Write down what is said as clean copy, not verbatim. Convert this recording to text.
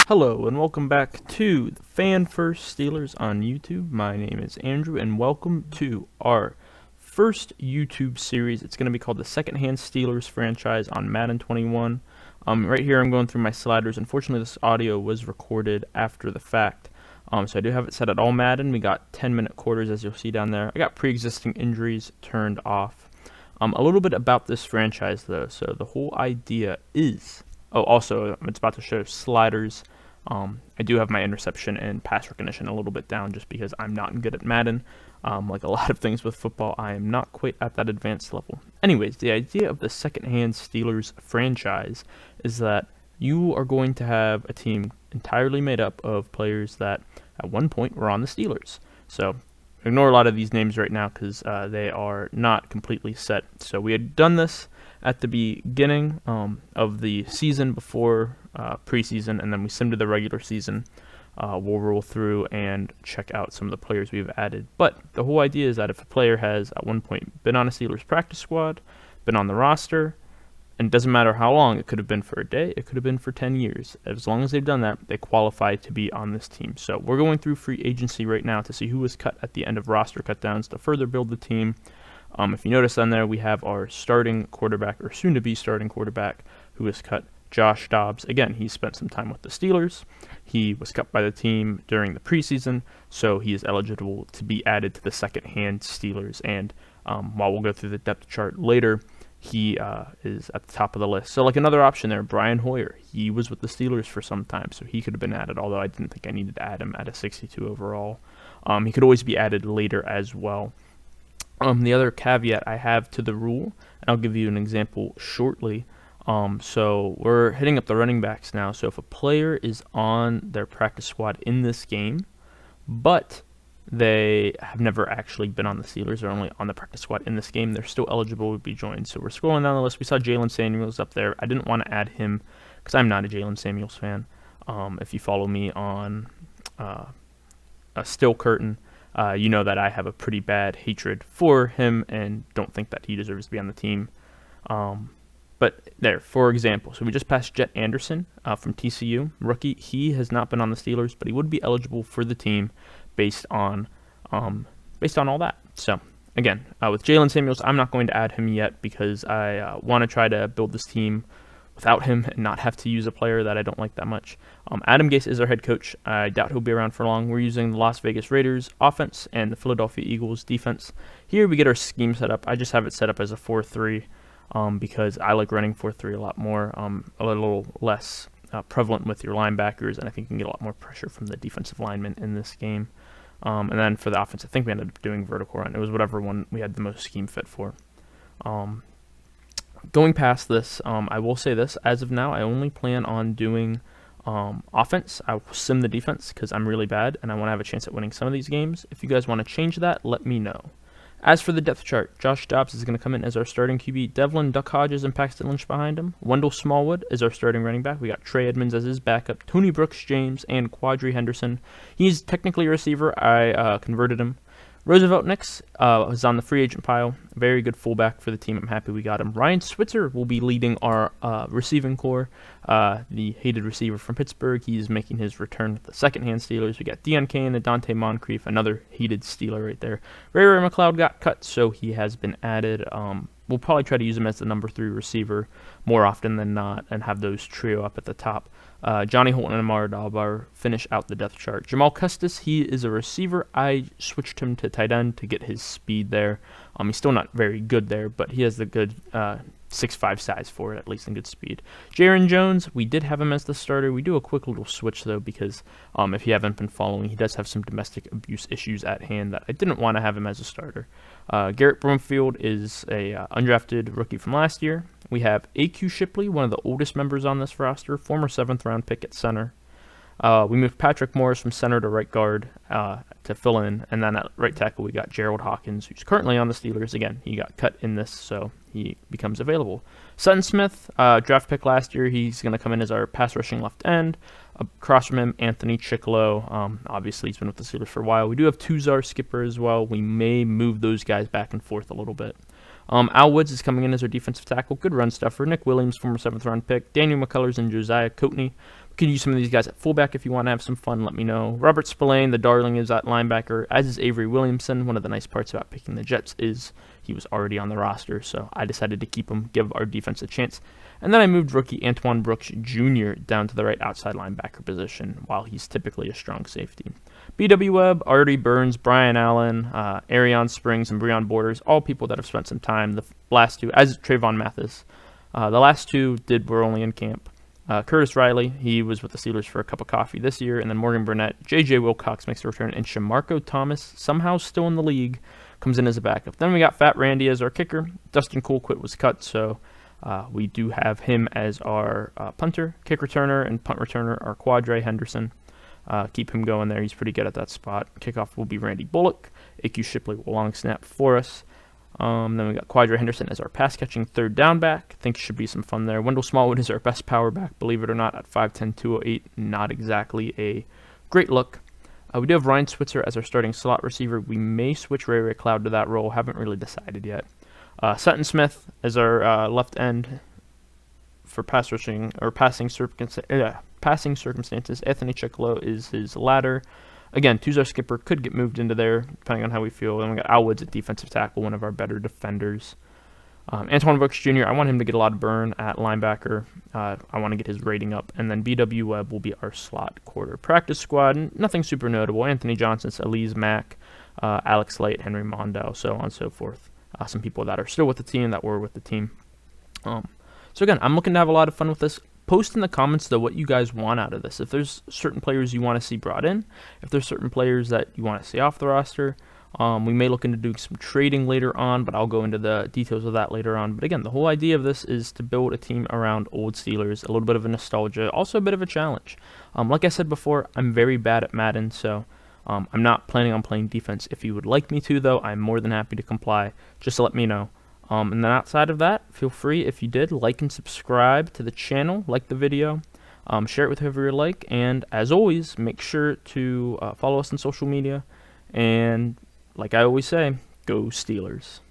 Hello and welcome back to the Fan First Steelers on YouTube. My name is Andrew and welcome to our first YouTube series. It's going to be called the Secondhand Steelers franchise on Madden 21. Right here I'm going through my sliders. Unfortunately this audio was recorded after the fact. So I do have it set at all Madden. We got 10-minute quarters as you'll see down there. I got pre-existing injuries turned off. A little bit about this franchise though. So the whole idea is... Oh, also, it's about to show sliders. I do have my interception and pass recognition a little bit down just because I'm not good at Madden. Like a lot of things with football, I am not quite at that advanced level. Anyways, the idea of the Secondhand Steelers franchise is that you are going to have a team entirely made up of players that at one point were on the Steelers. So ignore a lot of these names right now because they are not completely set. So we had done this at the beginning of the season before preseason, and then we sim to the regular season. We'll roll through and check out some of the players we've added. But the whole idea is that if a player has at one point been on a Steelers practice squad, been on the roster, and it doesn't matter how long, it could have been for a day, it could have been for 10 years. As long as they've done that, they qualify to be on this team. So we're going through free agency right now to see who was cut at the end of roster cutdowns to further build the team. If you notice on there, we have our starting quarterback, or soon-to-be starting quarterback, who was cut, Josh Dobbs. Again, he spent some time with the Steelers. He was cut by the team during the preseason, so he is eligible to be added to the second-hand Steelers. And while we'll go through the depth chart later, he is at the top of the list. So like another option there, Brian Hoyer. He was with the Steelers for some time, so he could have been added, although I didn't think I needed to add him at a 62 overall. He could always be added later as well. The other caveat I have to the rule, and I'll give you an example shortly. So we're hitting up the running backs now. So if a player is on their practice squad in this game, but they have never actually been on the Steelers, they're only on the practice squad in this game, they're still eligible to be joined. So we're scrolling down the list. We saw Jalen Samuels up there. I didn't want to add him because I'm not a Jalen Samuels fan. If you follow me on a Still Curtain, you know that I have a pretty bad hatred for him and don't think that he deserves to be on the team. But there, for example, so we just passed Jet Anderson from TCU, rookie. He has not been on the Steelers, but he would be eligible for the team based on all that. So again, with Jalen Samuels, I'm not going to add him yet because I want to try to build this team without him and not have to use a player that I don't like that much. Adam Gase is our head coach. I doubt he'll be around for long. We're using the Las Vegas Raiders offense and the Philadelphia Eagles defense. Here we get our scheme set up. I just have it set up as a 4-3 because I like running 4-3 a lot more, a little less prevalent with your linebackers, and I think you can get a lot more pressure from the defensive linemen in this game. And then for the offense, I think we ended up doing vertical run. It was whatever one we had the most scheme fit for. Going past this, I will say this. As of now, I only plan on doing offense. I will sim the defense because I'm really bad, and I want to have a chance at winning some of these games. If you guys want to change that, let me know. As for the depth chart, Josh Dobbs is going to come in as our starting QB. Devlin Duck Hodges and Paxton Lynch behind him. Wendell Smallwood is our starting running back. We got Trey Edmonds as his backup. Tony Brooks James and Quadri Henderson. He's technically a receiver. I converted him. Roosevelt Nix is on the free agent pile. Very good fullback for the team. I'm happy we got him. Ryan Switzer will be leading our receiving core. The hated receiver from Pittsburgh. He's making his return with the second-hand Steelers. We got Deion Kane and Dante Moncrief, another hated Steeler right there. Ray McLeod got cut, so he has been added. We'll probably try to use him as the number 3 receiver more often than not and have those trio up at the top. Johnny Holton and Amara Dalbar finish out the depth chart. Jamal Custis, he is a receiver. I switched him to tight end to get his speed there. He's still not very good there, but he has the good 6'5" size for it, at least in good speed. Jaron Jones, we did have him as the starter. We do a quick little switch, though, because if you haven't been following, he does have some domestic abuse issues at hand that I didn't want to have him as a starter. Garrett Broomfield is a undrafted rookie from last year. We have A.Q. Shipley, one of the oldest members on this roster, former 7th-round pick at center. We moved Patrick Morris from center to right guard to fill in, and then at right tackle we got Gerald Hawkins, who's currently on the Steelers. Again, he got cut in this, so he becomes available. Sutton Smith, draft pick last year, he's going to come in as our pass rushing left end. Across from him, Anthony Chickalo. Obviously, he's been with the Steelers for a while. We do have Tuzar Skipper as well. We may move those guys back and forth a little bit. Al Woods is coming in as our defensive tackle. Good run stuffer. Nick Williams, former 7th round pick. Daniel McCullers and Josiah Coatney. We could use some of these guys at fullback if you want to have some fun. Let me know. Robert Spillane, the darling, is at linebacker, as is Avery Williamson. One of the nice parts about picking the Jets is he was already on the roster, so I decided to keep him, give our defense a chance. And then I moved rookie Antoine Brooks Jr. down to the right outside linebacker position, while he's typically a strong safety. B.W. Webb, Artie Burns, Brian Allen, Arion Springs, and Breon Borders, all people that have spent some time. The last two, as Trayvon Mathis, the last two were only in camp. Curtis Riley, he was with the Steelers for a cup of coffee this year, and then Morgan Burnett, J.J. Wilcox makes a return, and Shamarko Thomas, somehow still in the league, comes in as a backup. Then we got Fat Randy as our kicker. Dustin Colquitt was cut, so we do have him as our punter. Kick returner and punt returner are Quadre Henderson. Keep him going there. He's pretty good at that spot. Kickoff will be Randy Bullock. A.Q. Shipley will long snap for us. Then we got Quadre Henderson as our pass-catching third down back. I think it should be some fun there. Wendell Smallwood is our best power back, believe it or not, at 5'10", 208. Not exactly a great look. We do have Ryan Switzer as our starting slot receiver. We may switch Ray Cloud to that role. Haven't really decided yet. Sutton Smith as our left end for pass rushing or passing circumstances. Anthony Chicklow is his ladder. Again, Tuzar Skipper could get moved into there, depending on how we feel. And we got Al Woods at defensive tackle, one of our better defenders. Antoine Brooks Jr., I want him to get a lot of burn at linebacker. I want to get his rating up. And then B.W. Webb will be our slot quarter. Practice squad, nothing super notable. Anthony Johnson, Elise Mack, Alex Light, Henry Mondale, so on and so forth. Some people that are still with the team, that were with the team. So again, I'm looking to have a lot of fun with this. Post in the comments, though, what you guys want out of this. If there's certain players you want to see brought in, if there's certain players that you want to see off the roster, we may look into doing some trading later on, but I'll go into the details of that later on. But again, the whole idea of this is to build a team around old Steelers, a little bit of a nostalgia, also a bit of a challenge. Like I said before, I'm very bad at Madden, so I'm not planning on playing defense. If you would like me to, though, I'm more than happy to comply. Just let me know. And then outside of that, feel free, if you did, like and subscribe to the channel, like the video, share it with whoever you like, and as always, make sure to follow us on social media, and like I always say, go Steelers.